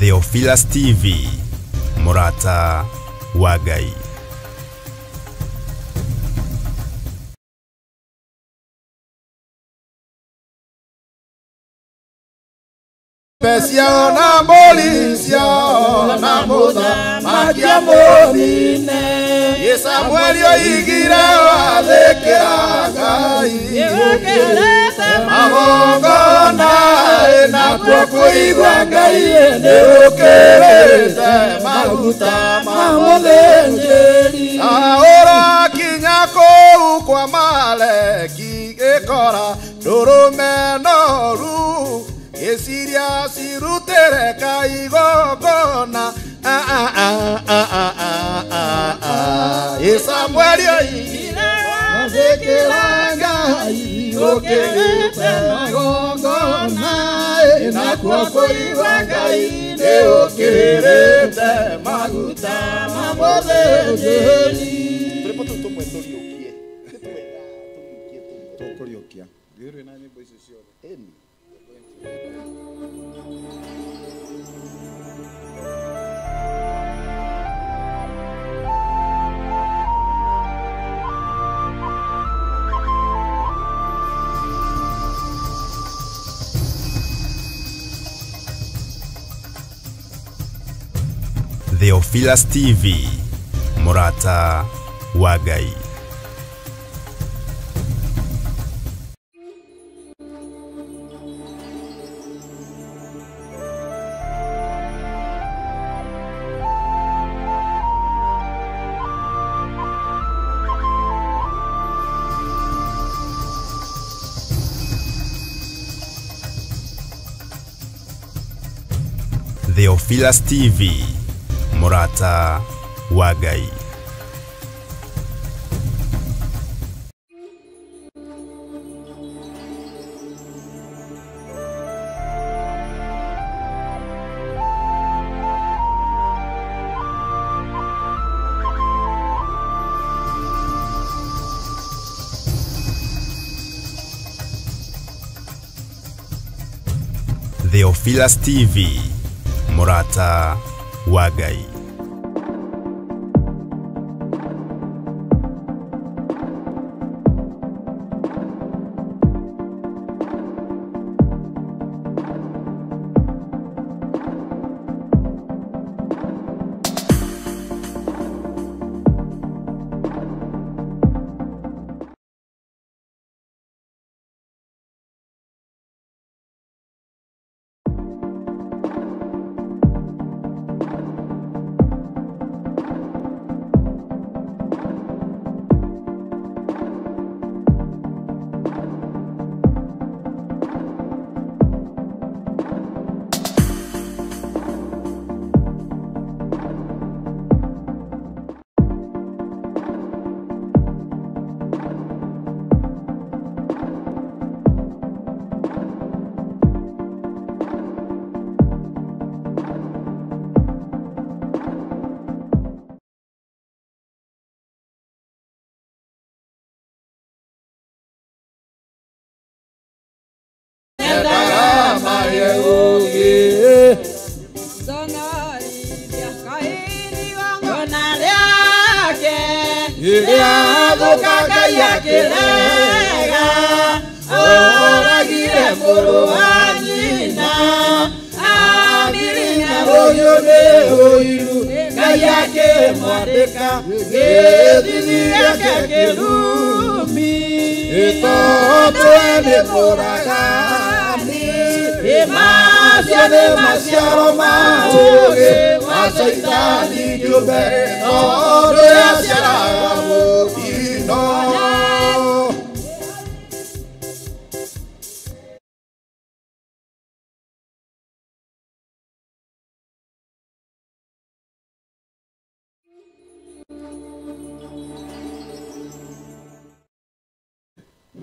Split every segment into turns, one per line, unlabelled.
Theophilus TV, Murata wa Ngai.
Pesia na bolisia na moda magia mobine Samuel yo igira wathekera Ngai magongona na kuigwa Ngai ni ukerete maguta mamuthenjeri ahora kinya kou kwa Maleki gikora ndurume noru Esiria sirutere kaigogona Samuel yo igira wathekera Ngai ukerete magongona na kuigwa Ngai ni ukerete maguta mamuthenjeri Trepo tumwe turiokie tukuriokia Giro na nyimbo icio ciothe
Theophilus TV, Murata wa Ngai. Theophilus TV, Murata wa Ngai. Theophilus TV, Murata wa Ngai.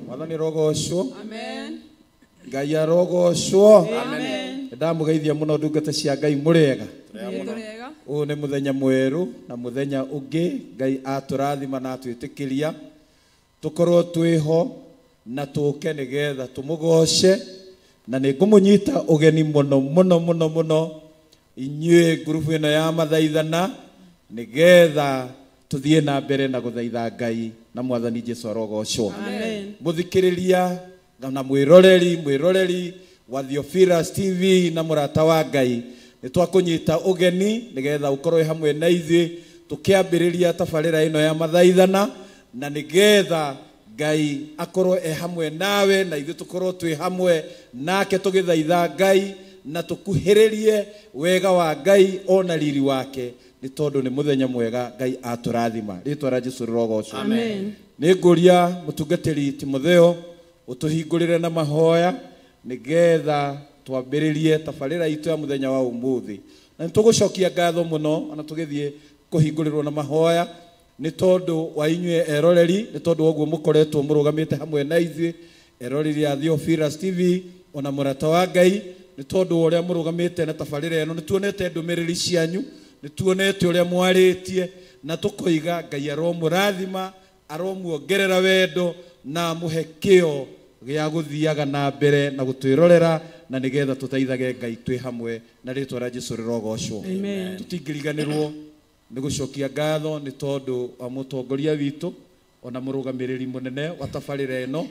Mwathani rogocwo
Amen.
Ngai arogocwo
Amen.
ndamugeithia muno ndungata cia Ngai murega uyu ni muthenya mweru na muthenya ungi Ngai aturathima na atwitikiria tukorwo twiho na tuke nigetha tumugoce na ningumunyita ugeni muno muno muno muno inyue grupu ino ya mathaithana nigetha tuthie na mbere na guthaitha Ngai na mwathani Jesu arogocwo.
Amen.
Muthikiriria na mwiroreri wa Theophilus TV na murata wa Ngai nitwakunyita ugeni nigetha ukorwe hamwe na ithuĩ tukiambiriria tabarĩra ino ya mathaithana na nigetha Ngai akorwe hamwe nawe na ithuĩ tukorwo twi hamwe nake tugithaitha Ngai na tukuhĩrĩrie wega wa Ngai ona riri wake ni tondu ni muthenya mwega Ngai aturathima. Ritwa rĩa Jesu rĩrogocwo.
Amen.
Nĩngũria mũtungatĩri Timotheo utuhingũrĩre na mahoya nigetha twambĩrĩrie tabarĩra itũ ya muthenya wa ũmũthĩ. Na nĩtũgũcokia ngatho mũno ona tũgĩthiĩ kũhingũrĩrwo na mahoya nĩ tondu wa inyue eroreri, nĩ tondu woguo mũkoretwo mũrũgamĩte hamwe na ithuĩ eroreri ya Theophilus TV ona mũrata wa Ngai, nĩ tondu ũrĩa mũrũgamĩte na tabarĩra ĩno. Nĩtuonete ndũmĩrĩri cianyu, nĩtuonete ũrĩa mwarĩtie na tũkoiga Ngai aromũrathima, aromuongerera wendo na mũhe kĩo gĩa gũthiaga na mbere na gũtwĩrorera na nigetha tũteithage Ngai twĩ hamwe na rĩtwa rĩa Jesu rĩrogocwo. Tũtingĩriganĩrwo nĩ gũcokia ngatho nĩ tondu wa mũtongoria witũ ona mũrũgamĩrĩri mũnene wa tabarĩra ĩno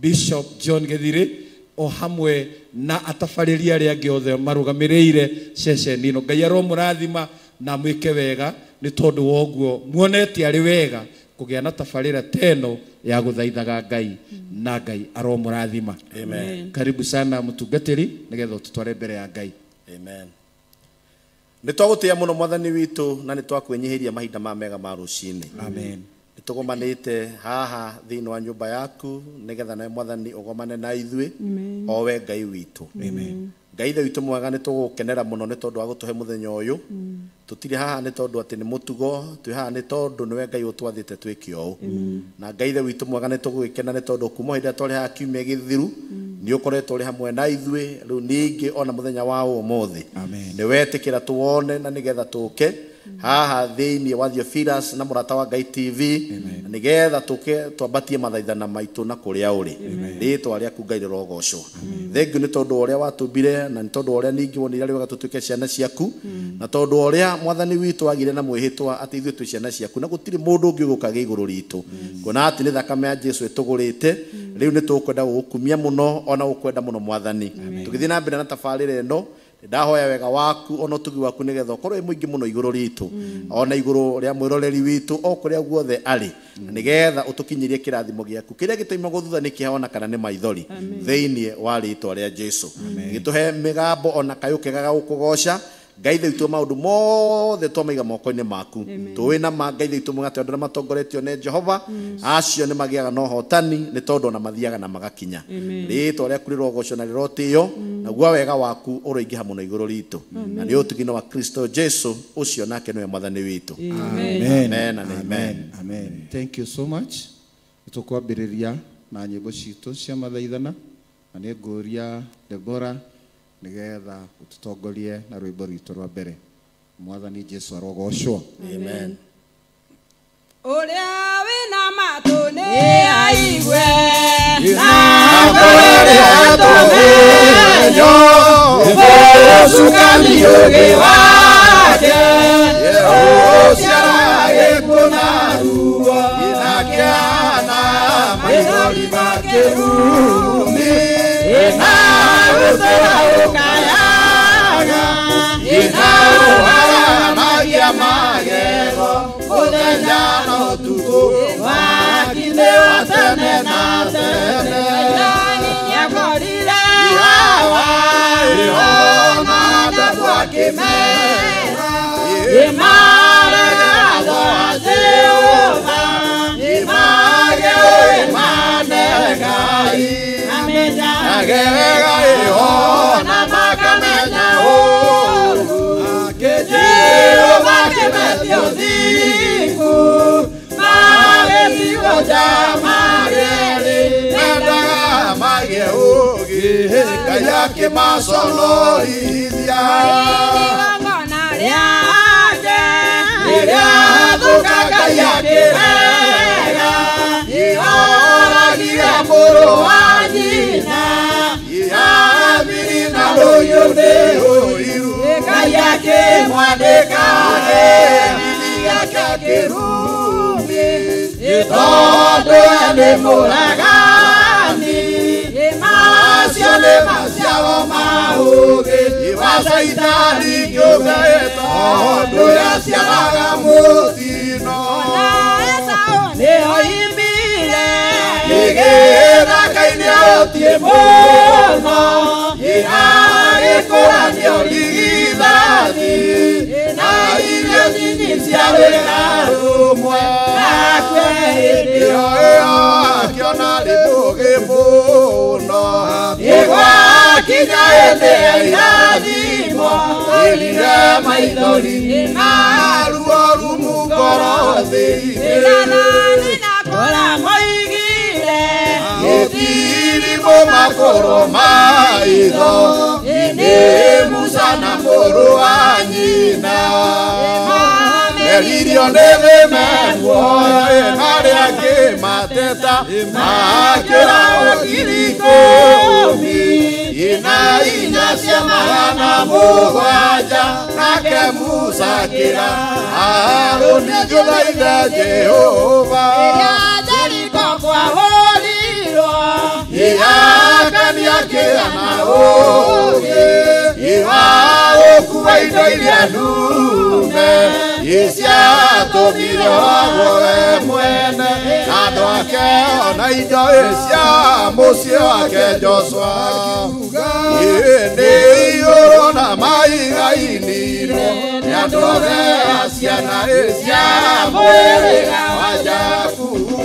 Bishop John Githiri o hamwe na atabarĩri arĩa angĩ othe marũgamĩrĩire ceceni ĩno. Ngai aromũrathima na mwĩke wega nĩ tondu woguo muonete arĩ wega kũgĩa na tabarĩra teno ya gũthaithaga Ngai na Ngai aromũrathima.
Amen.
Karibu sana mũtungatĩri nigetha ũtũtware mbere ya Ngai.
Amen. Nitwagũtĩa mũno mwathani witũ na nitwakwĩnyihĩria mahinda ma mega ma rũcinĩ.
Amen.
Nitũgomanĩte haha thĩinĩ wa nyũmba yaku nigetha nawe mwathani ũgomane na ithuĩ o we Ngai witũ.
Amen.
Ngai ithe witũ mwega nĩtũgũkenera mũno nĩ tondũ wa gũtũhe mũthenya ũyũ. Tũtirĩ haha nĩ tondũ atĩ nĩ mũtugo, twĩ haha nĩ tondũ nĩwe Ngai ũtwathĩte twĩke ũũ. Na Ngai ithe witũ mwega nĩtũgũgĩkena nĩ tondũ kuma hĩndĩ ĩrĩa twarĩ haha kiumia gĩthiru nĩ ũkoretwo ũrĩ hamwe na ithuĩ rĩu ningĩ ona mũthenya wa ũmũthĩ. Nĩ wetĩkĩra tũwone na nĩgetha tũke haha thĩinĩ wa Theophilus na mũrata wa Ngai TV nigetha tũke twambatie mathaithana maitũ na kũrĩa ũrĩ. Rĩtwa rĩaku Ngai rĩrogocwo. Thengiũ nĩ tondũ ũrĩa watũmbire na nĩ tondũ ũrĩa ningĩ wonire arĩ wega tũtuĩke ciana ciaku na tondũ ũrĩa mwathani witũ agire na mwĩhĩtwa atĩ ithuĩ twĩ ciana ciaku na gũtirĩ mũndũ ũngĩ ũgũkaga igũrũ ritũ. Kuona atĩ nĩ thakame ya Jesu ĩtũgũrĩte rĩu nĩ tũkwenda gũgũkumia mũno ona gũkwenda mũno mwathani. Tũgĩthiĩ na mbere na tabarĩra ĩno ndahoya wega waku ona ũtugi waku nigetha ũkorwo mũingĩ mũno igũrũ ritũ ona igũrũ rĩa mwĩroreri witũ o kũrĩa guothe arĩ nigetha ũtũkinyirie kĩrathimo gĩaku kĩrĩa gĩtoimagwo thutha nĩ kĩhona kana nĩ maithori thĩinĩ wa rĩtwa rĩa Jesu. Gĩtũhe mĩgambo ona kayũ kega ga gũkũgoca Ngai ithe witũ maũndũ mothe twamaiga moko-inĩ maku. Tũĩ na Ngai ithe witũ mwega tondũ matongoretio nĩ Jehova acio nĩ magĩaga na ũhotani nĩ tondũ ona mathiaga na magakinya. Rĩtwa rĩaku rĩrogocwo na rĩrotĩo naguo wega waku ũroingĩha mũno igũrũ ritũ na nĩ ũtugi wa Kristo Jesu ũcio nake nĩwe mwathani witũ.
Amen.
Amen and amen.
Amen. Thank you so much. Nĩtũkwambĩrĩria na nyĩmbo citũ cia mathaithana na nĩ ngũria Deborah nigetha ututongorie na rwĩmbo rwitũ rwa mbere. Mwathani Jesu arogocwo.
Amen.
Ũrĩa wĩna matũ nĩ aigue
na kũrĩa tũmenyo ũcukani ũgĩ wake ũciara gĩkũna ruo inakĩana maithori makĩrumi inarutĩra ũkayaga inaũharanagia magego mũthenya na ũtukũ wakinĩ wa tene na tene nĩakorire ihawa ihona ndabu akĩmera imaregatho Jehova image imane Ngai agega ihona makamenya ũru Jehova akĩmethio thiku magĩthigo jamarĩrĩ mendaga magĩe ũgĩ Ngai akĩmaconorithia igongona rĩake rĩrĩa thũka Ngai akĩrega ihoragia mũrũ wa nyina ihabiri na rũhiũ nĩ ũiru Ngai akĩmwandĩka gĩthithi gĩake kĩrumi tondũ nĩ mũragani macio nĩ maciaro ma ũũgĩ wa Caitani kĩũmbe tondũ yaciaraga mũtino nĩoimbire gĩgĩthaka-inĩ ũtiĩ mũno agĩkũranio ligithathi na irio nini cia wĩra rũmwe nakwe hĩndĩ ĩyo akĩona rĩ mũũgĩ mũno ĩgwakinya hĩndĩ ya irathimo ĩrire maithori na ruo rumu ngoro thĩinĩ kora moigire gĩtirimo makoro maitho nĩ Musa na mũrũ wa nyina meririo nĩ thĩmenwo na rĩa kĩmateta makĩra ngiri ikũmi na inya cia magana mũgwanja nake Musa akĩra Harũni ngũthaitha Jehova Jeriko kwahũrirwo akania kĩana ũũgĩ wa gũkuua indo iria ndume ciatũmire wagwo we mwene andũ ake ona indo cia mũciĩ wake Joshua nĩ igũrũ na maiga-inire nĩ andũ othe a ciana cia mũhĩrĩga wa Jakubu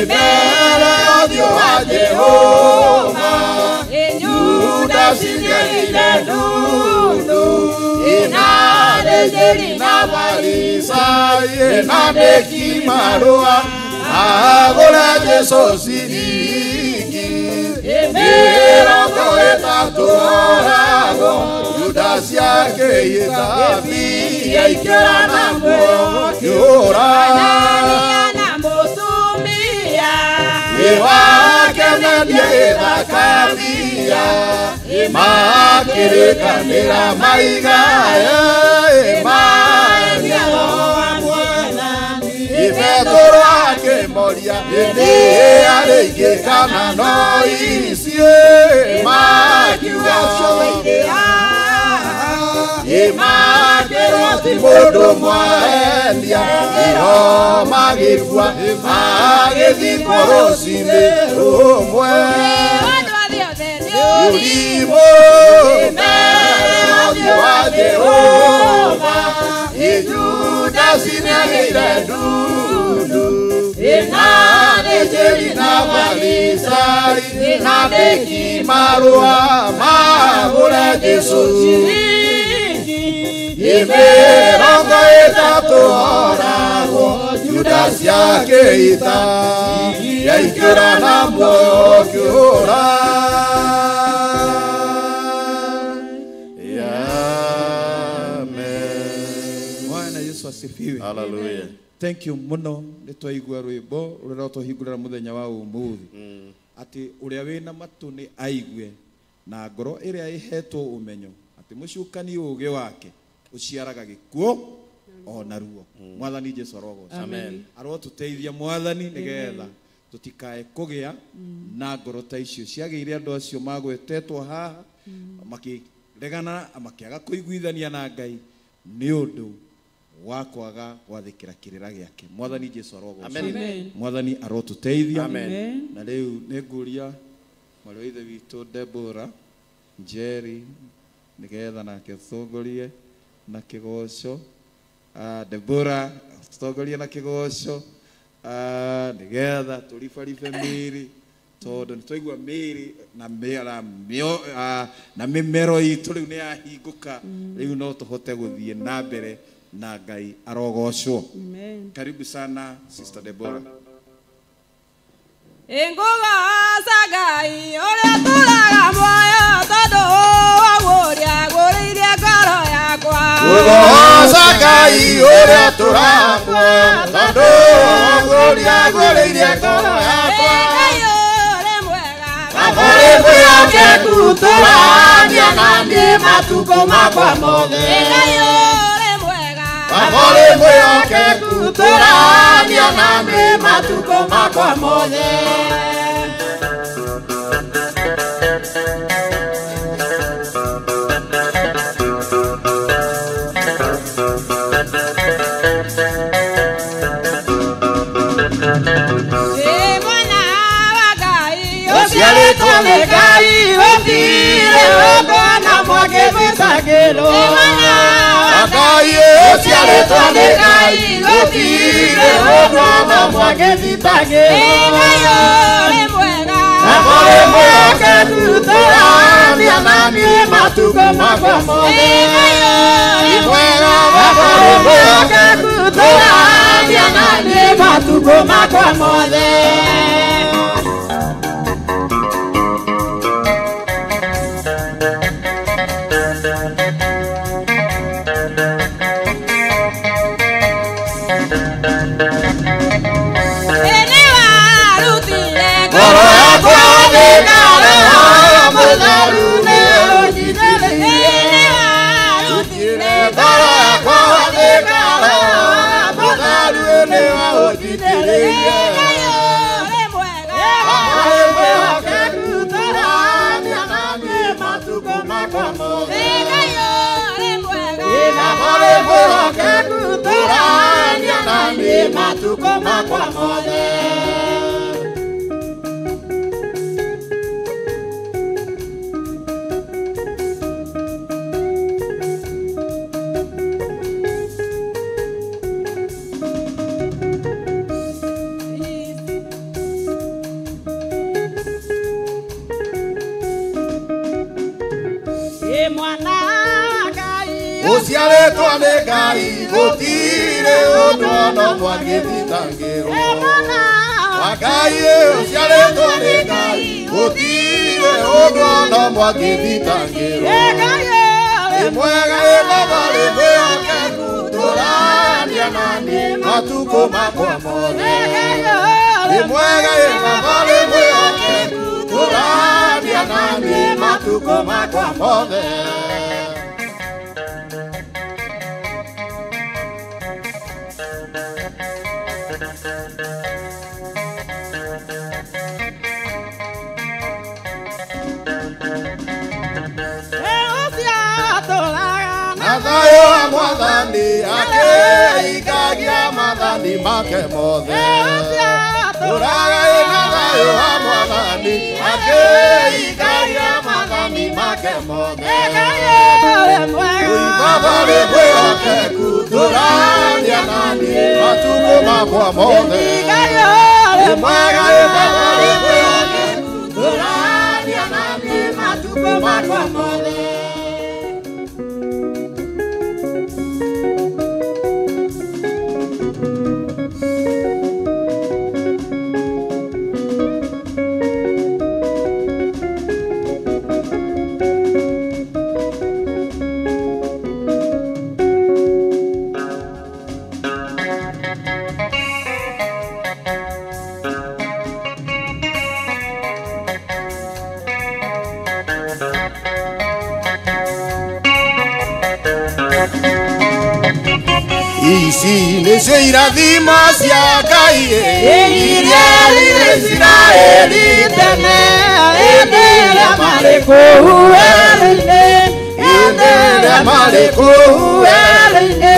mbere ũthiũ wa Jehova Judasi nĩaigire ndundu na thĩnjĩri na Farisai na andĩki marũa agũre Jesũ ciringi 30 oragwo Judasi akĩhitha mbia ikĩra na muoyo kĩũra wake mendia ĩthakambia makĩrĩkanĩra maigaya maendia Petero akĩmoria nĩ arĩingĩ kana no ici makiuga makĩrwo ti mũndũ mwaendia iho magĩkua magĩthikwo rũcinĩ rũmwe ũrimũ mbere ũthiũ wa Jehova Judasi nĩagĩire ndundu na thĩnjĩri na Farisai na andĩki marũa magũre Jesũ mĩrongo ĩtatũ oragwo Judasi akĩhitha yaingĩra na muoyo kĩũra.
Bwana Yesu asifiwe.
Hallelujah.
Thank you muno nĩ twaigua rwĩmbo rũrĩa rũtũhingũrĩra mũthenya wa ũmũthĩ atĩ ũrĩa wĩna matũ nĩ aigue na ngoro ĩrĩa ĩhetwo ũmenyo atĩ mũcukani ũũgĩ wake uciaraga gĩkuũ ona ruo. Mwathani Jesũ arogocwo.
Amen.
Arotũteithia Mwathani nĩgetha tũtikae kũgĩa na ngoro ta icio ciagĩire andũ acio magwetetwo haha makĩregana makĩaga kũiguithania na Ngai nĩ ũndũ wa kwaga gwathĩkĩra kĩrĩra gĩake. Mwathani Jesũ arogocwo.
Amen.
Mwathani arotũteithia.
Amen.
Na rĩu nĩngũria mwarĩ wa ithe witũ Deborah Njeri nĩgetha nake tongorie na kĩgoco. Deborah tongorie na kĩgoco nĩgetha tũribaribe mĩĩrĩ tondũ nĩtwaigua mĩĩrĩ na mĩmero itũ rĩu nĩyahingũka rĩu no tũhote gũthiĩ na mbere na Ngai arogocwo. Karibu sana Sister Deborah.
Ingogoca Ngai ũrĩa tũraga muoyo tondũ wagũria gũrĩire ngoro yakwa.
Ingogoca Ngai ũrĩa tũraga muoyo tondũ wagũria gũrĩire ngoro yakwa.
Ngai ũrĩ mwega.
Kamũrĩ kwĩya
oke kuturania nani matuko makwa mothe ngayore mwega amore oke kuturania nani matuko makwa mothe Osialetwa megai otire ogona mwake vitagelo Agai osialetwa megai otire ogona mwake vitagelo Ngayore mwega Amore mwega kuturania nani matuko makwa mothe Ngayore mwega Amore mwega kuturania nani matuko makwa mothe Matuko makwa mothe Mwana Ngai Osialetwa nĩ Ngai gũtirĩ ũndũ no mwangĩthitangĩrwo Ngai osialetwa nĩ Ngai gũtirĩ ũndũ no mwangĩthitangĩrwo Nĩ mwega Baba nĩ mwĩhokeku tũrania nani matukũ makwa mothe Nĩ mwega Baba nĩ mwĩhokeku tũrania nani matukũ makwa mothe Nathayo mwathani akĩikagia mathani make mothe Tũragai nathayo mwathani akĩikagia mathani make mothe Baba nĩ mwĩhokeku tũrania nani matukũ makwa mothe Nĩ mwega Baba nĩ mwĩhokeku tũrania nani matukũ makwa mothe Ici nĩcio irathimo cia Ngai iria irĩ Isiraeli tene hĩndĩ ĩrĩa marĩ kũu werũ-inĩ hĩndĩ ĩrĩa marĩ kũu werũ-inĩ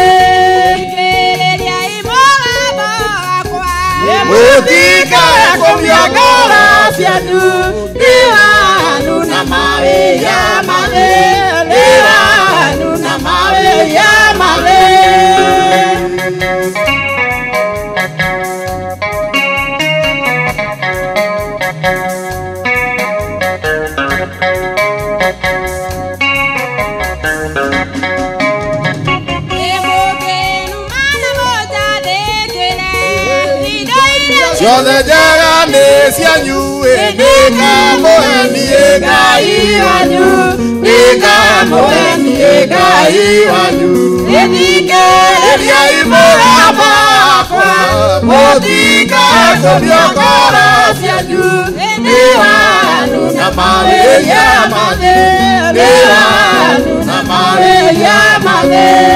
mũtikae kũmia ngoro cianyu nĩ wanyu na mawĩra marĩ nĩ wanyu na mawĩra marĩ Ciothe njega nĩ cianyu nĩ ngamũhenie Ngai wanyu nĩ ngamũhenie Ngai wanyu ĩthikĩrĩriai mũgambo wakwa mũtikae kũmia ngoro cianyu nĩ wanyu na mawĩra Ndeanu na Maria Mane.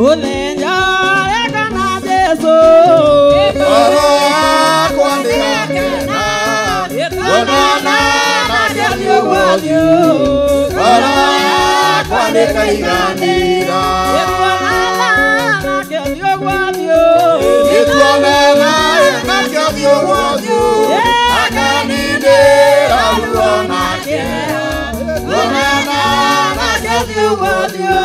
Ulenya ekana Jesu
Ngoro yakwa ndĩrakena kuonana na Ngai wanyu. Ngoro yakwa ndĩkaiganĩra nĩtuonana na Ngai wanyu. Akanindĩra ruo na kĩeha kuonana na Ngai wanyu.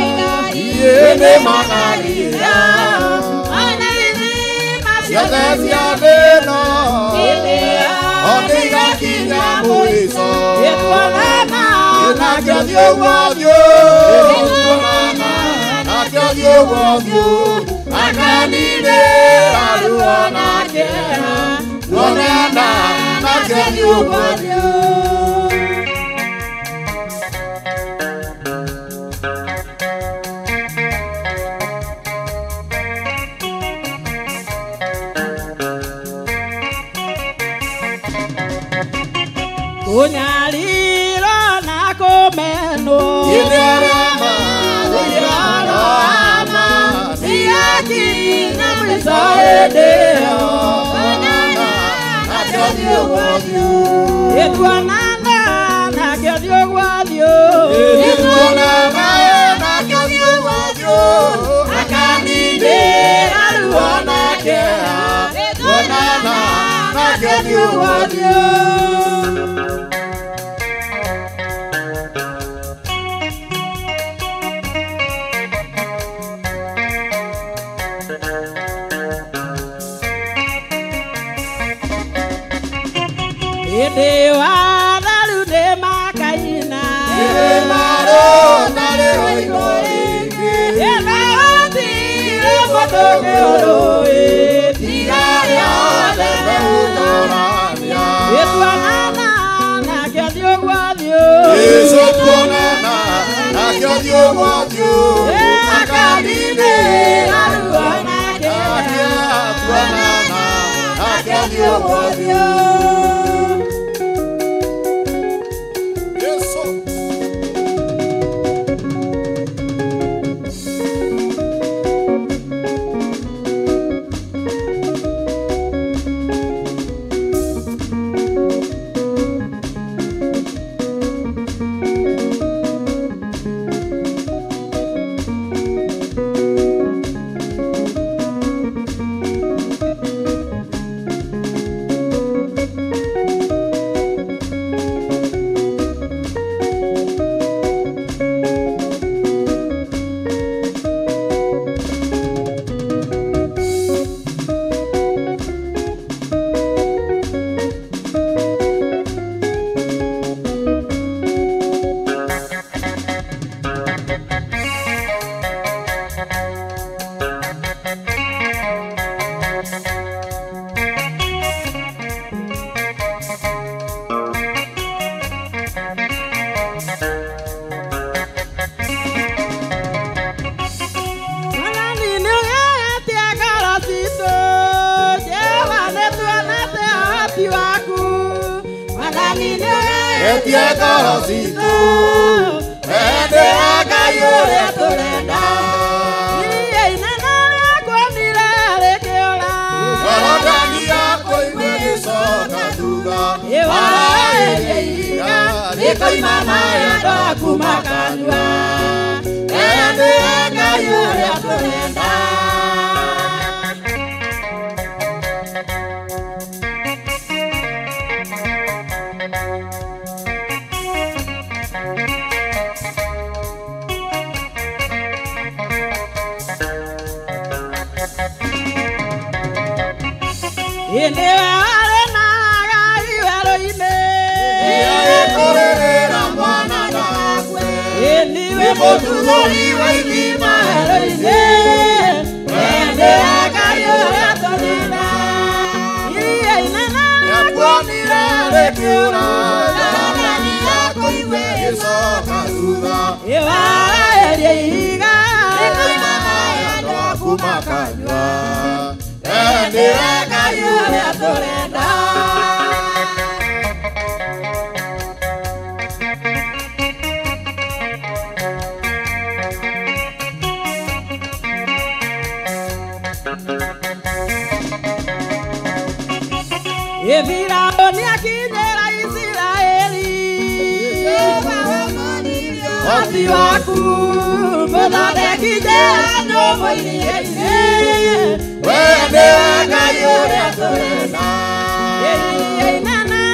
Yene magaria Siate siadeno Oniga kinya muiso Yetuanana Nakya Dio wadio Nakya Dio wadio Akanine Aruana kera Tuanana Nakya Dio wadio. Unyaliro na komeno Yiderama Uyarama Siyaki na mwisaedeo Kanana na Ngai wanyu. Yetuanana na Ngai wanyu. Yetuanana na Ngai wanyu. Akanindĩra ruo na kĩeha kuonana na Ngai wanyu. Dewa dalu de makaina Maro nare oikori Elati repoto ke oroe Tigaria de meutorania Yetuanana na Ngai wanyu. Yetuanana na Ngai wanyu. Akanindĩra ruo na kĩeha Tuanana na Ngai wanyu. Etiakarosito, ende akayore turenda. Iye nana yakwamira lekeola. Warogani yako imesoka duga. Ewala eleiga, nikoi mama yado kumakanywa. Ende akayore turenda. Ine arena gai veroine. Ia korera mwana gakwe. Ine motudori waimima veroine. Ende akayo yatonina. Ia inana yakwamira lekiura. Yarani yako iwe yesoka duga.
Iwaraeriga
kumakanywa
Endireka yure turenda Efiraoni akinyera Israeli Oti waku Muthondeki njĩra nyũmũ-inĩ
Wendireka yure turenda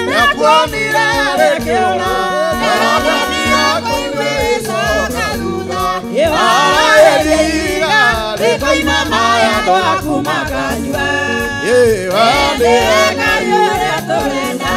Nĩakuonire rĩkĩũra Nĩaronania kũiwe icoka thutha Araeriga
rĩkoima maya twaku makanyua
Wendireka
yure turenda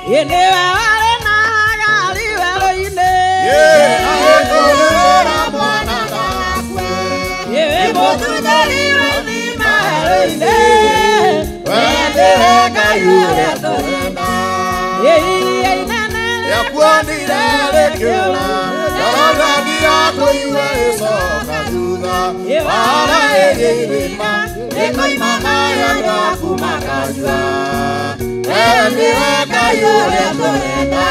Ine wale na gali waloine
Aekolera mwana dakwe
Yewe motu jali wazima waloine
Wendireka yure turenda Nĩakuonire rĩkĩũra Nĩaronania kũiwe icoka thutha Araeriga rĩkoima maya twaku makanyua Wendireka yure turenda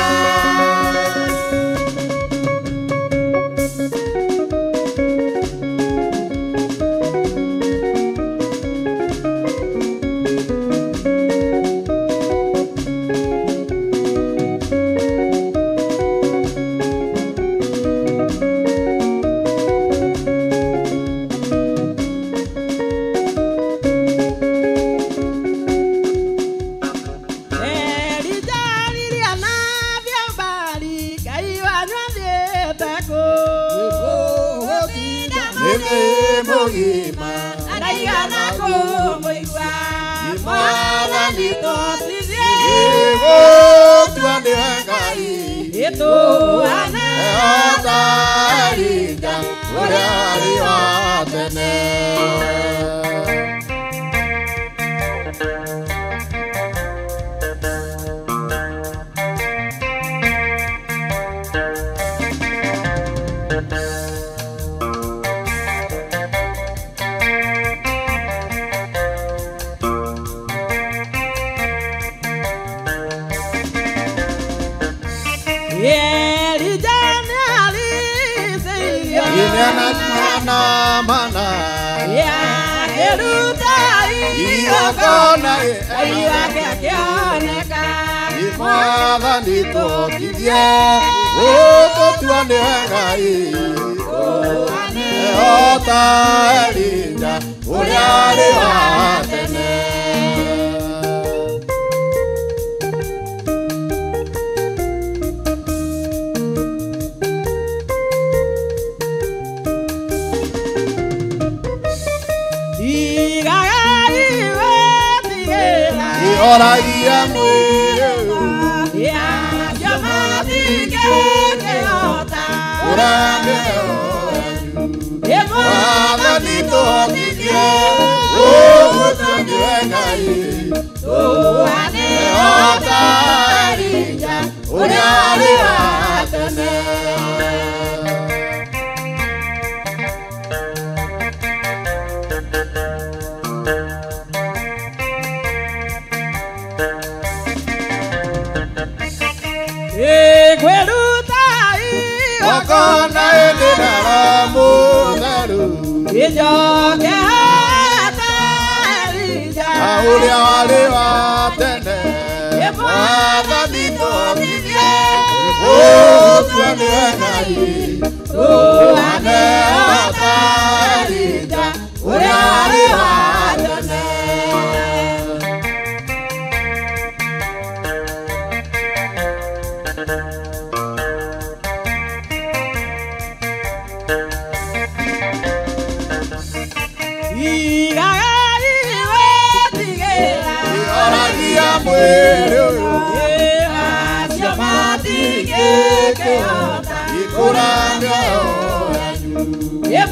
matingĩkĩhota
ikũranga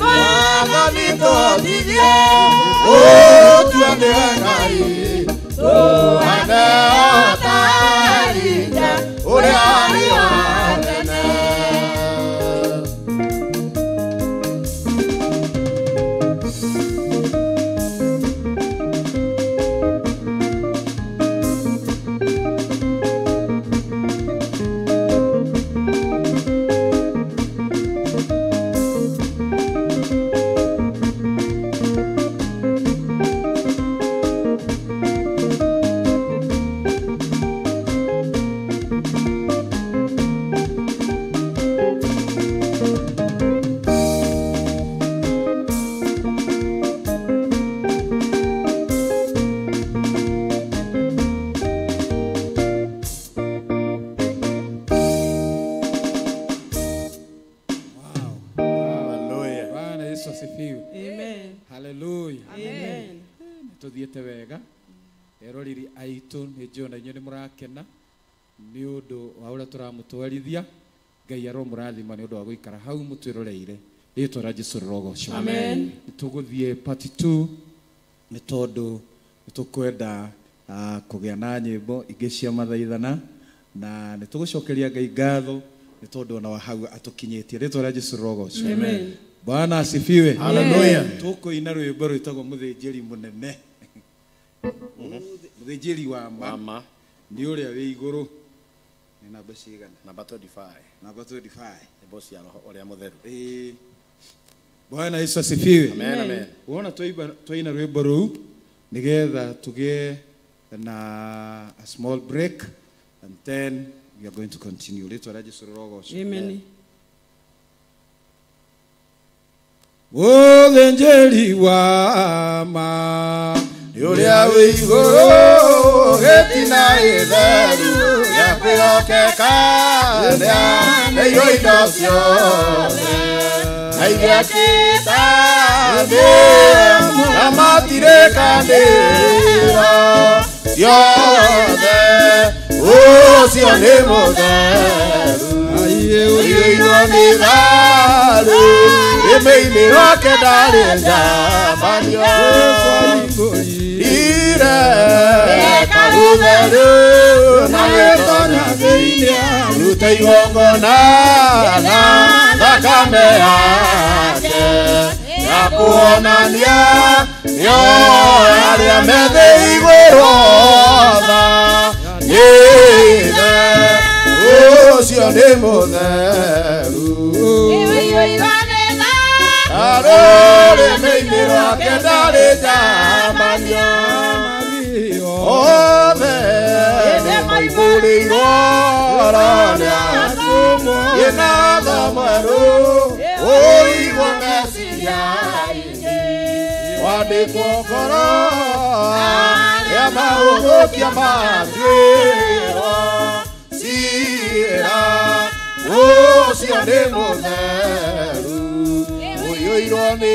Mwathani tũthithie
ũtuane Ngai
tũhane ota Elija ũrĩa arĩ wa tene
eroriri aitu ni jona nyone murakena ni undu wa uria turamutwarithia Ngai aro murathima ni undu wa guikara hau mutwiroreire itwara Jesu rogoco amen tuguthie part 2 ni tondu tukwenda kugia na nyimbo ingi cia mathaithana na ni tugucokeria Ngai ngatho ni tondu na wa hau atukinyitie itwara Jesu rogoco amen Bwana asifiwe
haleluya
tukuina rwimbo rwitagwo muthinjiri munene Mthĩnjĩri wa mama ni uria wi iguru ni namba cigana
namba 25
nyĩmbo
cia roho uria mutheru
Bwana Yesu asifiwe
amen amen
wona twaina rwimbo ruu nigetha tugie na a small break and then we are going to continue let's register rogoco
amen
Mthĩnjĩri wa ma
Yuria wiguru getina itheru ya kwĩhokeka nĩ indo ciothe na iria kĩtambi na matirĩkanĩra ciothe ũcio nĩ mũtheru ũiyũirwo nĩ tharu rĩmĩ-inĩ rwake ndarĩ njambanio Utheru na gĩtonya thĩinĩ ruta igongona na thakame yake ya kuonania nĩo arĩa methĩigwĩrwo tha nĩthe ũcio nĩ mũtheru arĩ rĩmĩ-inĩ rwake ndarĩ njambanio Othe nĩmaihũrĩirwo nĩ atũmwo ĩna tha mwerũ ũigwo meciria-inĩ wandĩkwo ngoro ya maũgũkia matuĩrwo ciĩra ũcio nĩ mũtheru ũiyũirwo nĩ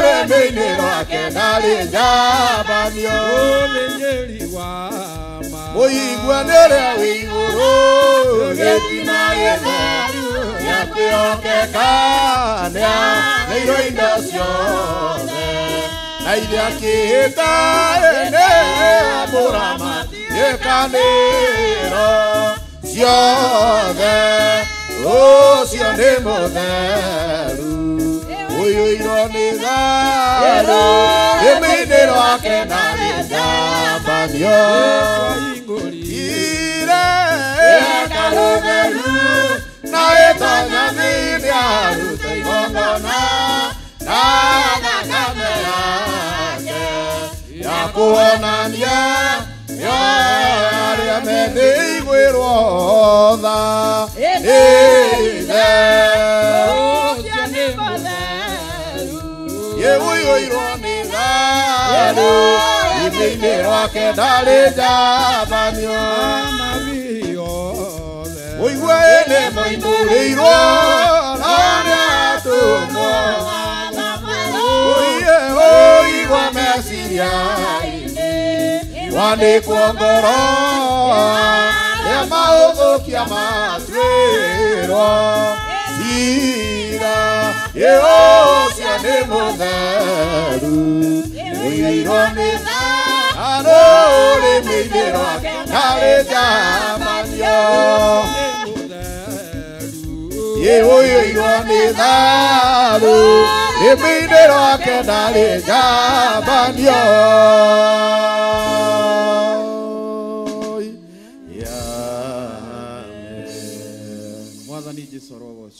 rĩmĩ-inĩ rwake ndarĩ njambanio Mthĩnjĩri wa ma mũigua nĩ ũrĩa wĩ igũrũ gĩtina gĩtheru gĩa kwĩhokeka nĩirwo indo ciothe na iria kĩhĩta nĩ mũramati gĩkanĩro ciothe ũcio nĩ mũtheru ũiyũirwo nĩ tharu rĩmĩ-inĩ rwake ndarĩ njambanio ire hekarũ theru na ĩtonya thĩinĩ aruta igongona na thakame yake ya kuonania nĩo arĩa methĩigwĩrwo tha nĩthe Ũiyũirwo nĩ tharu rĩmĩ-inĩ rwake ndarĩ njambanio ũigua nĩ maihũrĩirwo nĩ atũmwo ũigwo meciria-inĩ wandĩkwo ngoro ya
maũthũkia matuĩrwo cira ũcio nĩ mũtheru ũigĩirwo nĩ thayũ rũrĩmĩ-inĩ rwake ndarĩ njamanio ũigĩirwo nĩ thayũ rũrĩmĩ-inĩ rwake ndarĩ njamanio.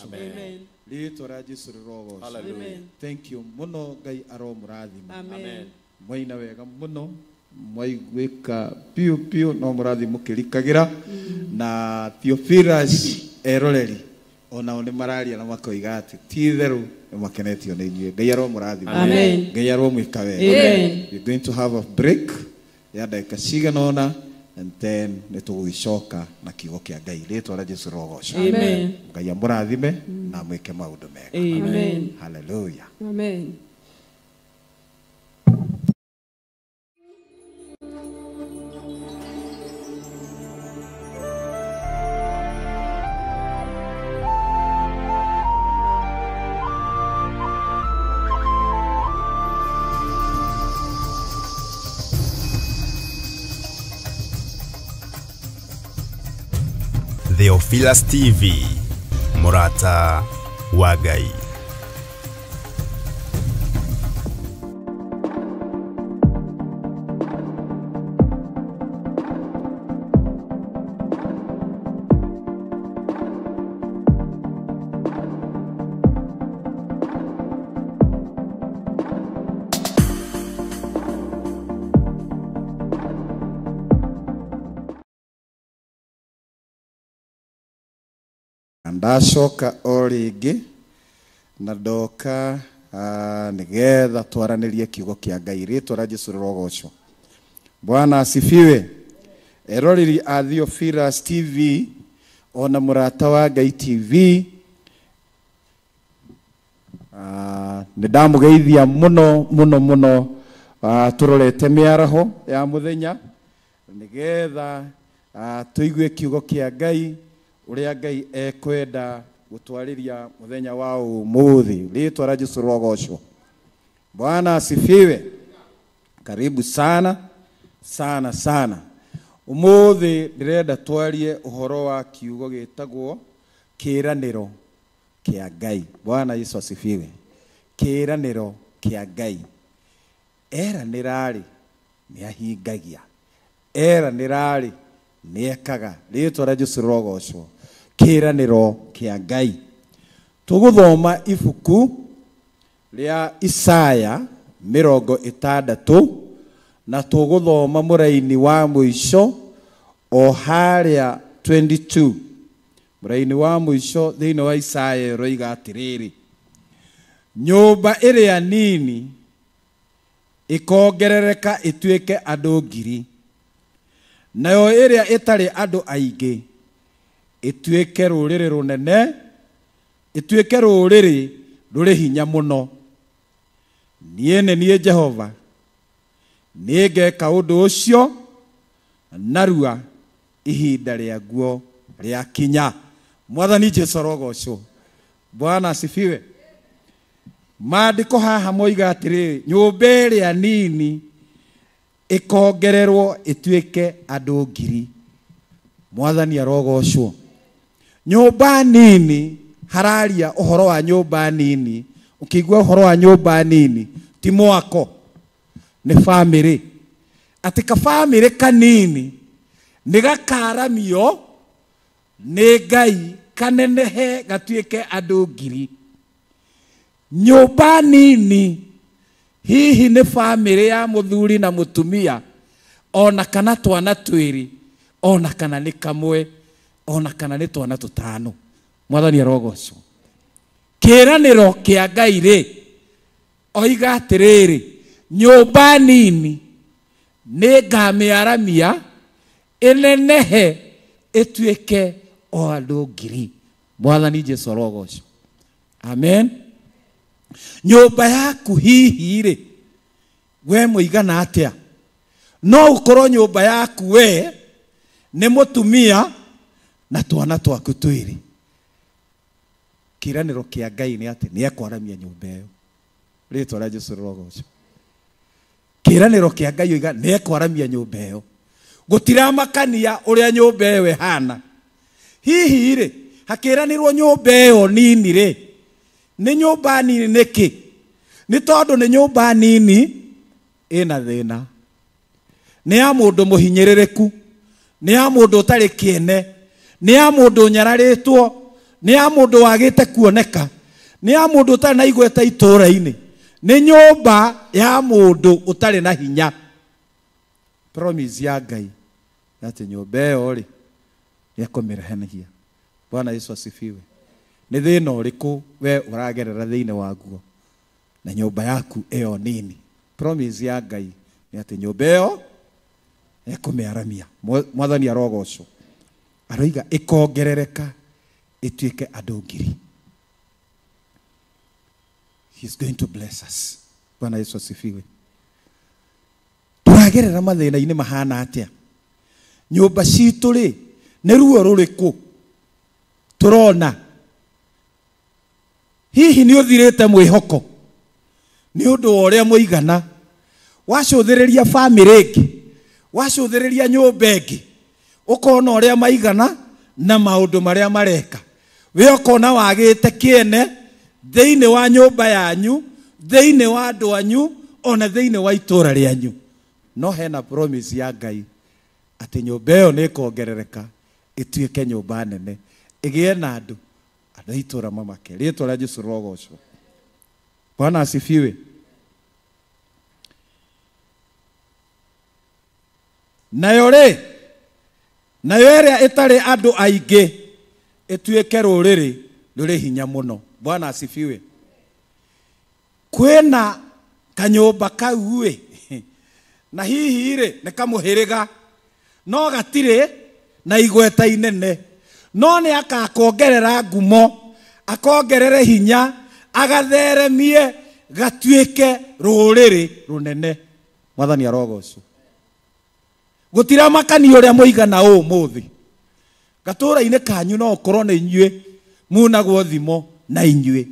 Amen. Hallelujah. Thank you. Muno gai aro murathima. Amen. Mwaina wega muno. Mwaigwika piu piu no murathima kirikagira na Theophilus eroreri ona one mararia na makoiga ati ti theru makenetio ni inyue. Ngai aro murathima. Amen. Ngai aro mwika wega. Amen. We're going to have a break ya dakika ciganona. And then nituguicoka na kiugo kia Ngai ritwa rĩa Jesu rogoco. Amen. Ngai amũrathime na mwĩke maũndũ mega. Amen. Hallelujah. Amen.
Theophilus TV, Murata wa Ngai.
Ndacoka o ringi na ndoka nigetha twaranirie kiugo kia Ngai ritwa rĩa Jesu rogocwo. Bwana asifiwe. Eroreri a Theophilus TV ona Murata wa Ngai TV ndamugeithia muno turorete miaraho ya muthenya nigetha tuigue kiugo kia Ngai uria Ngai ekwenda gutwariria muthenya wa umuthi ritwa rĩa Jesu rogocwo. Bwana asifiwe. Karibu sana umuthi ndirenda twarie uhoro wa kiugo gitagwo kiraniro kia Ngai. Bwana Yesu asifiwe. Kiraniro kia Ngai. Eranirari ni ahingagia, eranirari ni ekaga ritwa rĩa Jesu rogocwo. Kiraniro kia Ngai. Tuguthoma ibuku ria Isaya 60 na tuguthoma muraini wa muico o haria 22. Muraini wa muico thiini wa Isaya roiga atiriri, nyumba iria nini ikongerereka ituike andu 1000, nayo iria itari andu aingi ituike ruriri runene, ituike ruriri ruri hinya muno. Nie Jehova ningeka undu ucio narua ihinda riaguo ria kinya. Mwathani Jesu rogocwo. Bwana asifiwe. Maandiko haha moiga atiriri, nyumba iria nini ikongererwo ituike andu 1000. Mwathani arogocwo. Nyumba nini, hararia uhoro wa nyumba nini. Ukigwa uhoro wa nyumba nini ti mwako, ni family. Atika family kanini nigakaramio ni Ngai kanenehe gatuike andu 1000. Nyumba nini hihi ni family ya muthuri na mutumia, ona kana twana twiri, ona kana ni kamwe, ona kana ni twana tutano. Mwathani arogocwo. Kiraniro kia Ngai ri oiga atiriri, nyumba nini ningamiaramia inenehe ituike o andu 1000. Mwathani Jesu arogocwo. Amen. Nyumba yaku hihi ri we muigana atia? No ukorwo nyumba yaku we ni mutumia na twana twaku twĩrĩ. Kĩranĩro kĩa Ngai nĩ atĩ nĩ ekwaramia nyũmba ĩyo. Rĩtwa rĩa Jesũ rĩrogocwo. Kĩranĩro kĩa Ngai oiga nĩ ekwaramia nyũmba ĩyo. Gũtiramakania ũrĩa nyũmba ĩyo ĩhana. Hihi rĩ, hakĩranĩrwo nyũmba ĩyo nini rĩ, nĩ nyũmba nini nĩkĩ? Nĩ tondũ nĩ nyũmba nini ĩna thĩna. Nĩ ya mũndũ mũhinyĩrĩrĩku, nĩ ya mũndũ ũtarĩ kĩene, nĩ ya mũndũ ũnyararĩtwo, nĩ ya mũndũ wagĩte kuoneka, nĩ ya mũndũ ũtarĩ na igweta itũũra-inĩ, nĩ nyũmba ya mũndũ ũtarĩ na hinya. Promise ya Ngai atĩ nyũmba ĩyo rĩ nĩ ekũmĩrehanagia. Bwana Yesu asifiwe. Nĩ thĩna ũrĩkũ we ũragerera thĩinĩ waguo na nyũmba yaku ĩyo nini? Promise ya Ngai nĩ atĩ nyũmba ĩyo ekũmĩaramia. Mwathani arogocwo. Aroiga ĩkongerereka ĩtuĩke andũ ngiri. He's going to bless us. Bwana Yesu asifiwe. Tũragerera mathĩna-inĩ mahana atĩa? Nyũmba citũ rĩ nĩ ruo rũrĩkũ tũrona? Hihi nĩ ũthirĩte mwĩhoko nĩ ũndũ wa ũrĩa mũigana? Wacũthĩrĩria famĩlĩ ĩngĩ, wacũthĩrĩria nyũmba ĩngĩ, ũkona ũrĩa maigana na maũndũ marĩa mareka. We ũkona wagĩte kĩene thĩinĩ wa nyũmba yanyu, thĩinĩ wa andũ anyu, ona thĩinĩ wa itũũra rĩanyu. No hena promise ya Ngai atĩ nyũmba ĩyo nĩ ĩkongerereka ĩtuĩke nyũmba nene, ĩgĩe na andũ a itũũra mamake. Rĩĩtwa rĩa Jesũ rĩrogocwo. Bwana asifiwe. Nayo rĩ, nayo ĩrĩa ĩtarĩ andũ aingĩ ĩtuĩke rũrĩrĩ rũrĩ hinya mũno. Bwana asifiwe. Kwĩna kanyũmba kau ĩ, na hihi rĩ nĩ kamũhĩrĩga, no gatirĩ na igweta inene, no nĩ akakongerera ngumo, akongerere hinya, agatheremie gatuĩke rũrĩrĩ rũnene. Mwathani arogocwo. Gũtiramakania ũrĩa mũigana ũmũthĩ. Gatũũra-inĩ kanyu no ũkorwo nĩ inyuĩ munagwo thimo na inyuĩ.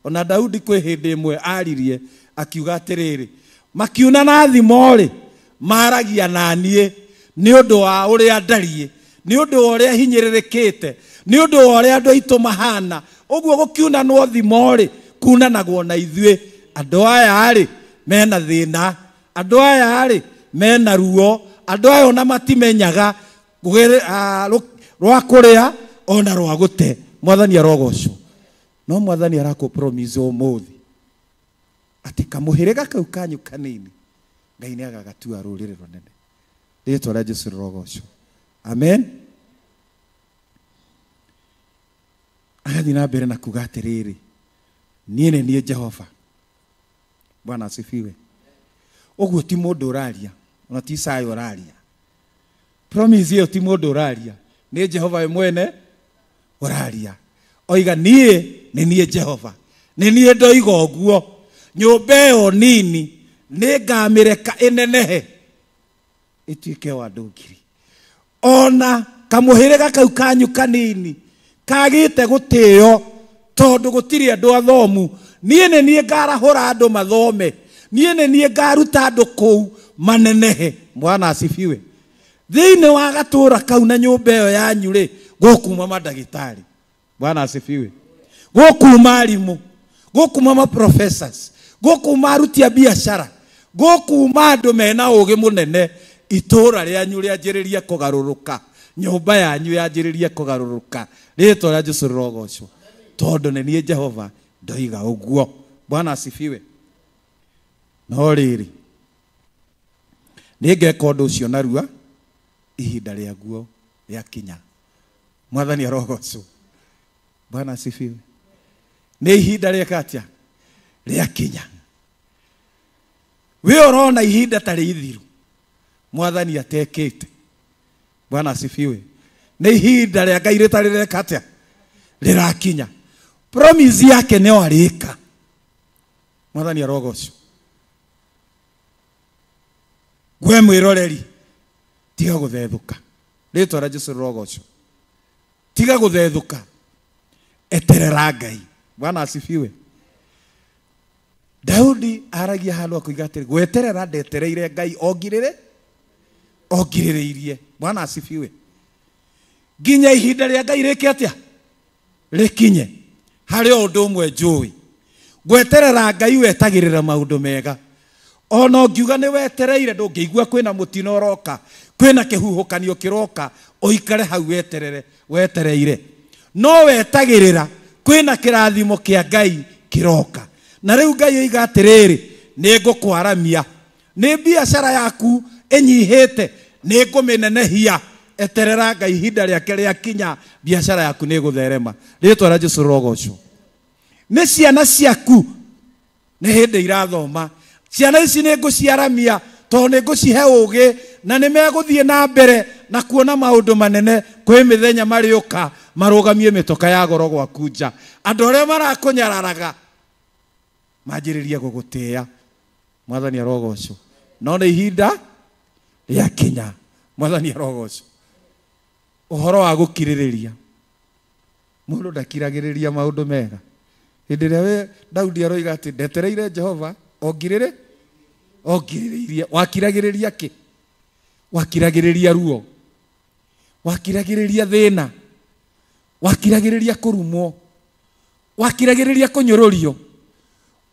Ona Daudi kwĩ hĩndĩ ĩmwe aririe akiuga atĩrĩrĩ, makiuna na thimo rĩ maragia na niĩ nĩ ũndũ wa ũrĩa ndariĩ, nĩ ũndũ wa ũrĩa hinyĩrĩrĩkĩte, nĩ ũndũ wa ũrĩa andũ aitũ mahana. Ũguo gũkiuna no thimo rĩ kunanagwo na ithuĩ. Andũ aya rĩ mena thĩna, andũ aya rĩ mena ruo, andũ aya ona matimenyaga rwa kũrĩa ona rwa gũte. Mwathani arogocwo. No Mwathani arakũ promise ũmũthĩ atĩ kamũhĩrĩga kau kanyu kanini Ngai nĩ agagatua rũrĩrĩ rũnene. Rĩĩtwa rĩa Jesũ rĩrogocwo. Amen. Agathiĩ na mbere na kuga atĩrĩrĩ, niĩ nĩ niĩ Jehova. Bwana asifiwe. Ũguo ti mũndũ ũraria, ona ti Isaya ũraria. Promise ĩyo ti mũndũ ũraria, nĩ Jehova we mwene ũraria. Oiga niĩ nĩ niĩ Jehova, nĩ niĩ ndoiga ũguo. Nyũmba ĩyo nini nĩ ngamĩreka ĩnenehe ĩtuĩke wa andũ ngiri. Ona kamũhĩrĩga kau kanyu kanini kagĩte gũtĩo tondũ gũtirĩ andũ athomu, niĩ nĩ niĩ ngarahũra andũ mathome, niĩ nĩ niĩ ngaruta andũ kũu manenehe. Bwana asifiwe. Thĩinĩ wa gatũũra kau na nyũmba ĩyo yanyu rĩ gũkuma mandagĩtarĩ. Bwana asifiwe. Gũkuma arimũ, gũkuma maprofessors, gũkuma aruti a biacara, gũkuma andũ mena ũũgĩ mũnene. Itũũra rĩanyu rĩanjĩrĩrie kũgarũrũka, nyũmba yanyu yanjĩrĩrie kũgarũrũka. Rĩĩtwa rĩa Jesũ rĩrogocwo. Tondũ nĩ niĩ Jehova ndoiga ũguo. Bwana asifiwe. No rĩrĩ nĩngeka ũndũ ũcio narua ihinda rĩaguo rĩakinya. Mwathani arogocwo. Bwana asifiwe. Nĩ ihinda rĩeka atĩa? Rĩakinya. We ũrona ihinda ta rĩithiru Mwathani atekĩte. Bwana asifiwe. Nĩ ihinda rĩa Ngai rĩtarĩ rĩeka atĩa? Rĩrakinya. Promise yake nĩ arĩka. Mwathani arogocwo. Gwe mwĩroreri tiga gũthethũka. Rĩĩtwa rĩa Jesũ rĩrogocwo. tiga guthethuka eterera Ngai. Bwana asifiwe. Daudi aragia handu akuiga atiri gweterera ndetereire Ngai ogirireirie. Bwana asifiwe. Ginya ihinda ria Ngai rike atia rikinye. Hari undu umwe njui gweterera Ngai wetagirira maundu mega. Ona ngiuga ni wetereire ndungĩigua kwina mutino oroka, kwina kihuhukanio kiroka, oikare hau wetereire. No wetagirira kwina kirathimo kia Ngai kiroka. Na riu Ngai oiga atiriri ningũkwaramia, ni biashara yaku enyihite ningũminenehia. Eterera Ngai ihinda riake riakinya, biashara yaku nĩgũtherema. Ritwa ria Jesu rogocwo. Ni ciana ciaku ni hindi irathoma. Ciana ici nĩngũciaramia tondũ nĩngũcihe ũgĩ na nĩmegũthiĩ na mbere na kuona maũndũ manene kwĩ mĩthenya marĩũka marũgamie mĩtoka ya goro gwaku nja. Andũ arĩa marakũnyararaga manjĩrĩrie gũgũtĩĩa. Mwathani arogocwo. No nĩ ihinda rĩakinya. Mwathani arogocwo. Ũhoro wa gũkirĩrĩria, mũndũ ndakiragĩrĩria maũndũ mega. Hĩndĩ ĩrĩa we Daudi aroiga atĩ ndetereire Jehova ogirĩrĩirie. Wakiragĩrĩria kĩ? Wakiragĩrĩria ruo, wakiragĩrĩria thĩna, wakiragĩrĩria kũrumwo, wakiragĩrĩria kũnyũrũrio,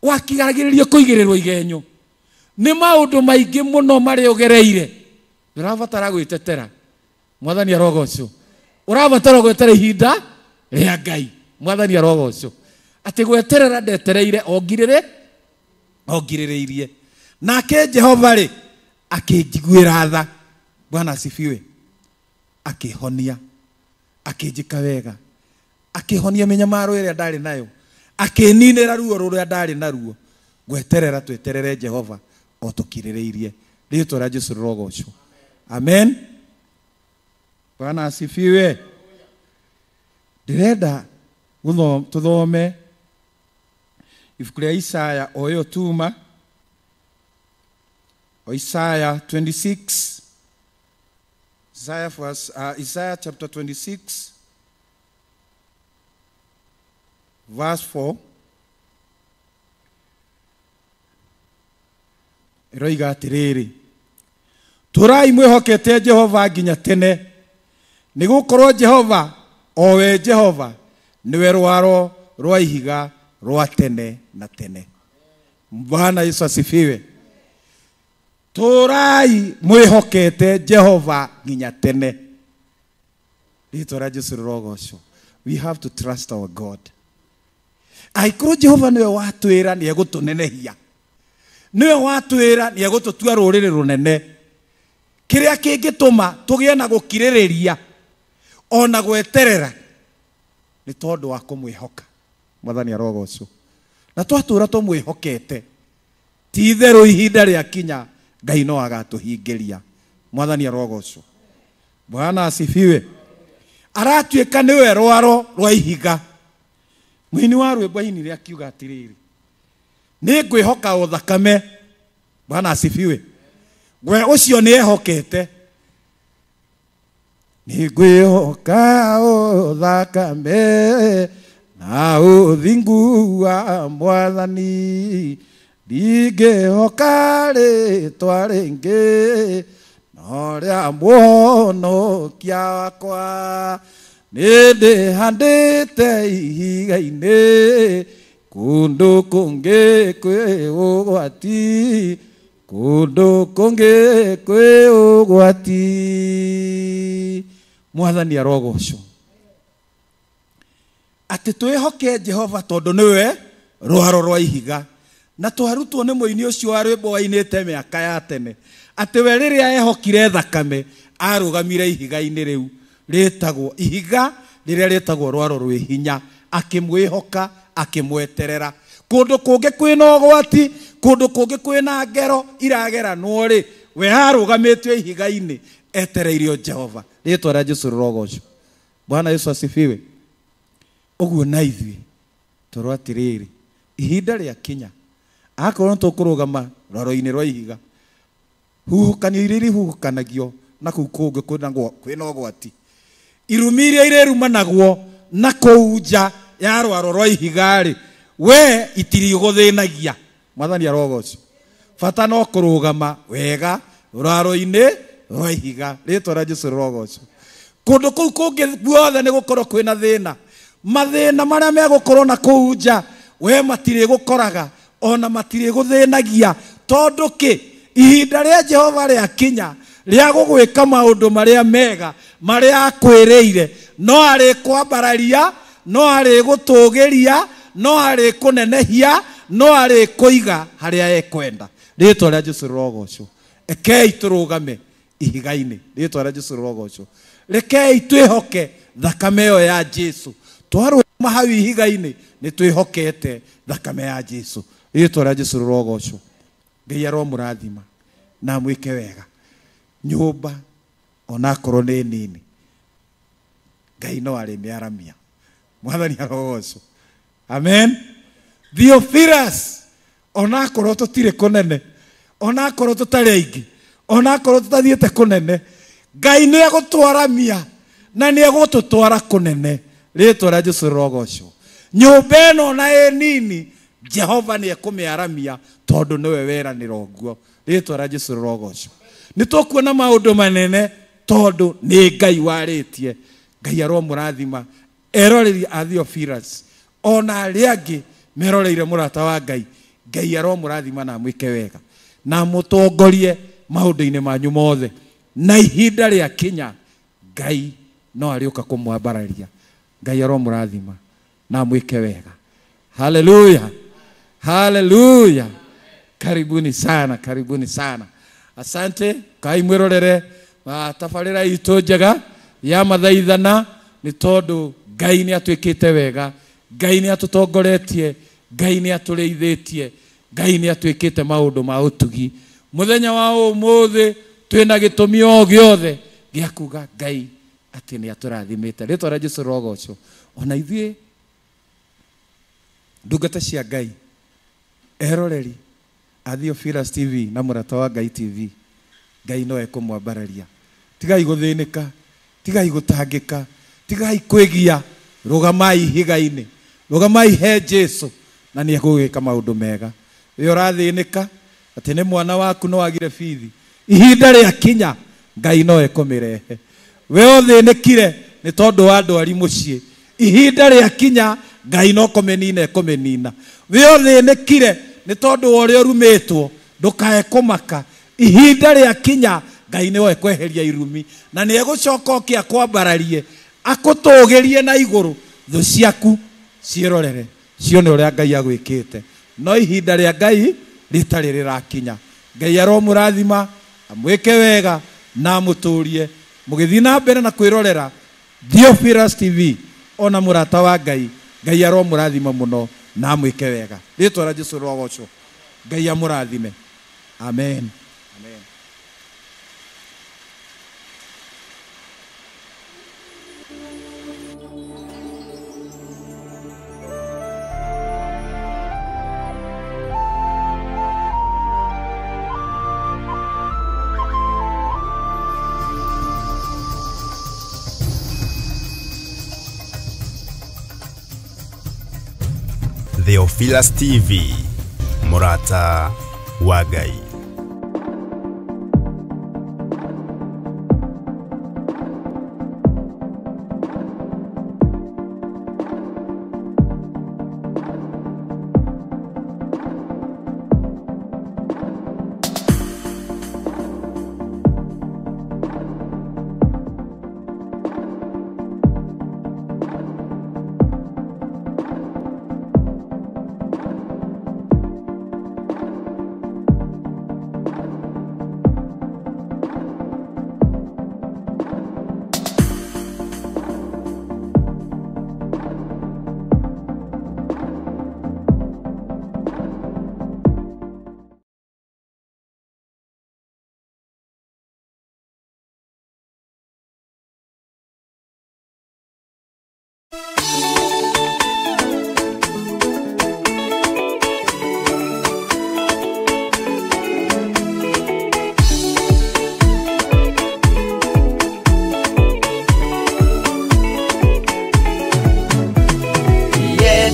wakiragĩrĩria kũigĩrĩrwo igenyo. Nĩ maũndũ maingĩ mũno marĩ ũgereire. Ndũrabatara gwĩtetera. Mwathani arogocwo. Ũrabatara gwetera ihinda rĩa Ngai. Mwathani arogocwo. Atĩ gweterera ndetereire ogirĩrĩirie. Nake Jehova rĩ akĩnjiguĩra tha. Bwana asifiwe. Akĩhonia, akĩnjĩka wega, akĩhonia mĩnyamaro ĩrĩa ndarĩ nayo, akĩninĩra ruo rũrĩa ndarĩ naruo. Gweterera tweterere Jehova o tũkirĩrĩirie. Rĩtwa rĩa Jesu rogocwo. Amen. Bwana asifiwe. Ndirenda tuthome ibuku rĩa Isaya o ĩyo tuma, o Isaiah 26, Isaiah chapter 26 verse 4. Iroiga atiriri, turai mwĩhokete Jehova nginya tene, nĩgũkorwo Jehova o we Jehova niwe rwaro rwa ihiga rwa tene na tene. Bwana Yesu asifiwe. Turai mwĩhokete Jehova nginya tene. Rĩtwa rĩa Jesu rogocwo. We have to trust our God. Aikuru Jehova niwe watwĩra nĩ egũtũnenehia, niwe watwĩra nĩ egũtũtua rũrĩrĩ rũnene. Kĩrĩa kĩngĩtũma tũgĩe na gũkirĩrĩria ona gweterera nĩ tondũ wa kũmwĩhoka. Mwathani arogocwo. Na twatũra tũmwĩhokete, ti itherũ ihinda rĩakinya Ngai no agatũhingĩria. Mwathani arogocwo. Bwana asifiwe. Aratuĩka nĩwe rwaro rwa ihiga. Mũini wa rwĩmbo ainire akiuga atirĩrĩ, nĩngwĩhoka o thakame. Bwana asifiwe. We ũcio nĩehokete. Nĩngwĩhoka o thakame na ũthingu wa Mwathani, ndingĩhoka rĩtwa rĩngĩ no rĩa mũhonokia wakwa. Nĩndĩhandĩte ihiga-inĩ kũndũ kũngĩ kwĩ ũgwati, kũndũ kũngĩ kwĩ ũgwati. Mwathani arogocwo. Atĩ twĩhoke Jehova tondũ nĩwe rwaro rwa ihiga. Na twarutwo nĩ mũini ũcio wa rwĩmbo wainĩte mĩaka ya tene atĩ we rĩrĩa ehokire thakame arũgamire ihiga-inĩ rĩu rĩtagwo ihiga rĩrĩa rĩtagwo rwaro rwĩ hinya, akĩmwĩhoka akĩmweterera. Kũndũ kũngĩ kwĩna ũgwati, kũndũ kũngĩ kwĩna ngero irageranwo rĩ, we arũgamĩtio ihiga-inĩ etereirio Jehova. Rĩtwa rĩa Jesu rogocwo. Bwana Yesu asifiwe. Ũguo na ithuĩ tũrwo atirĩrĩ, ihinda rĩakinya akorwo tũkũrũgama rwaro-inĩ rwa ihiga, huhukanio iria ihuhukanagio na kũu kũngĩ kwĩna ũgwati, irumi iria irerumanagwo na kũu ya rwaro rwa ihiga rĩ, we itirigũthĩnagia. Mwathani arogocwo. Bata no kũrũgama wega rwaro-inĩ rwa ihiga. Rĩtwa rĩa Jesũ rĩrogocwo. Kũndũ kũu kũngĩ guothe nĩ gũkorwo kwĩna thĩna. Mathĩna marĩa megũkorwo na kũu nja, we matirĩgũkoraga ona matirĩgũthĩnagia. Tondũ kĩ? Ihinda rĩa Jehova rĩakinya rĩa gũgwĩka maũndũ marĩa mega marĩa akwĩrĩire, no arĩ kwambararia, no arĩ gũtũgĩria, no arĩ kũnenehia, no arĩ kũiga harĩa ekwenda. Rĩtwa rĩa Jesũ rĩrogocwo. Rekei tũrũgame ihiga-inĩ. Rĩtwa rĩa Jesũ rĩrogocwo. Rekei twĩhoke thakame ĩyo ya Jesũ. Twarũgama hau ihiga-inĩ nĩ twĩhokete thakame ya Jesũ. Rĩtwa rĩa Jesũ rĩrogocwo. Ngai aromũrathima na mwĩke wega. Nyũmba ona korwo nĩ nini, Ngai no arĩmĩaramia. Mwathani arogocwo. Amen. Theophilus, ona korwo tũtirĩ kũnene, ona korwo tũtarĩ aingĩ, ona korwo tũtathiĩte kũnene, Ngai nĩ egũtwaramia na nĩ egũtũtwara kũnene. Rĩtwa rĩa Jesũ rĩrogocwo. Nyũmba ĩno na ĩ nini, Jehova nĩ ekũmĩaramia tondũ nĩwe weranĩra ũguo. Rĩtwa rĩa Jesũ rĩrogocwo. Nĩ tũkuona maũndũ manene tondũ nĩ Ngai warĩtie. Ngai aromũrathima. Eroreri a Theophilus ona arĩa angĩ meroreire mũrata wa Ngai, Ngai aromũrathima na mwĩke wega na mũtongorie maũndũ-inĩ manyu mothe. Na ihinda rĩa kinya, Ngai no arĩũka kũmwambararia. Ngai aromũrathima na mwĩke wega. Hallelujah. Hallelujah. Karibuni sana, karibuni sana. Asante. Kai mwĩrorere tabarĩra itũ njega ya mathaithana, nĩ tondũ Ngai nĩ atuĩkĩte wega, Ngai nĩ atũtongoretie, Ngai nĩ atũrĩithĩtie, Ngai nĩ atuĩkĩte maũndũ ma ũtugi. Mũthenya wa ũmũthĩ twĩna gĩtũmi o gĩothe gĩa kuga Ngai atĩ nĩ atũrathimĩte. Rĩtwa rĩa Jesũ rĩrogocwo. Ona ithuĩ ndungata cia Ngai, eroreri a Theophilus TV na mũrata wa Ngai TV, Ngai no ekũmwambararia. Tigai gũthĩnĩka, tigai gũtangĩka, tigai kwĩgia. Rũgamai ihiga-inĩ, rũgamai he Jesũ na nĩ egũgĩka maũndũ mega. We ũrathĩnĩka atĩ nĩ mwana waku no agire bithi, ihinda rĩa kinya, Ngai no ekũmĩrehe. We ũthĩnĩkire nĩ tondũ wa ndwari mũciĩ, ihinda rĩa kinya, Ngai no kũmĩnina ekũmĩnina. We ũthĩnĩkire nĩ tondũ wa ũrĩa ũrumĩtwo, ndũkae kũmaka, ihinda rĩa kinya, Ngai nĩ ekweheria irumi na nĩ egũcoka oke akwambararie, akũtũgĩrie na igũrũ, thũ ciaku ciĩrorere cione ũrĩa Ngai agwĩkĩte. No ihinda rĩa Ngai rĩtarĩ rĩrakinya. Ngai aromũrathima, amwĩke wega na mũtũrie. Mũgĩthiĩ na mbere na kwĩrorera Theophilus TV ona mũrata wa Ngai, Ngai aromũrathima mũno na amwĩke wega. Rĩtwa rĩa Jesũ rĩrogocwo. Ngai amũrathime. Amen. Amen.
Theophilus TV, mũrata wa Ngai.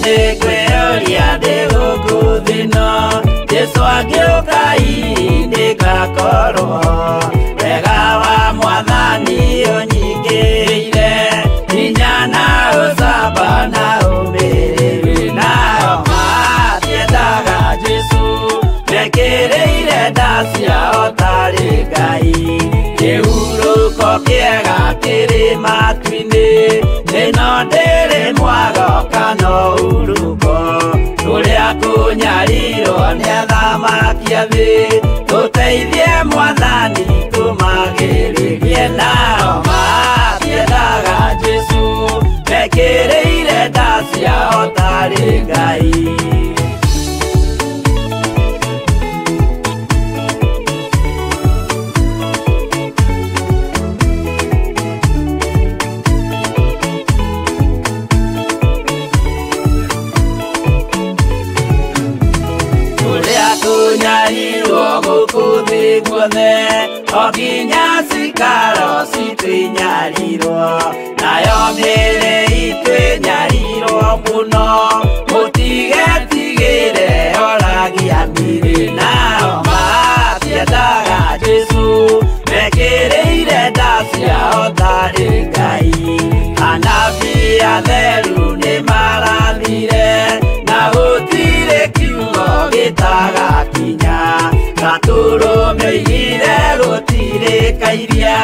Nikweoria ndigukuthino Jesu agĩũka ihinda ngakorwo wega wa Mwathani ũnyingĩire hinya na ũcamba na ũmĩrĩru nao matiendaga Jesu mekĩrĩire nda ciao tarĩ Ngai kĩhurũko kĩega kĩrĩ matu-inĩ ĩno ndĩrĩ mwago kana ũruko tũrĩa kũnyarirwo nĩ athamaki a thĩ tũteithie Mwathani tũmagĩrĩrie nao matiendaga Jesu mekĩrĩire nda ciao tarĩ Ngai Oginya cikaro citwĩnyarirwo nayo mĩĩrĩ itwĩnyarirwo mũno mũtigetigĩre oragia mĩĩrĩ nao matiendaga Jesu mekĩrĩire nda ciao tarĩ Ngai anabii atheru nĩ marathire na gũtirĩ kiugo gĩtagakinya gatũrũme oigire gũtirĩkairia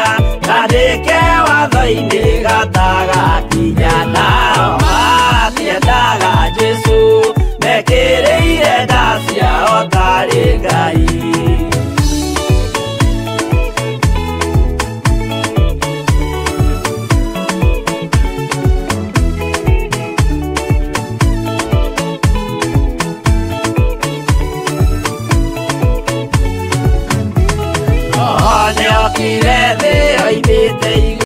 kandĩke watho-inĩ gatagakinya nao matiendaga Jesu mekĩrĩire nda ciao tarĩ Ngai Kire thĩ oimĩte igũrũ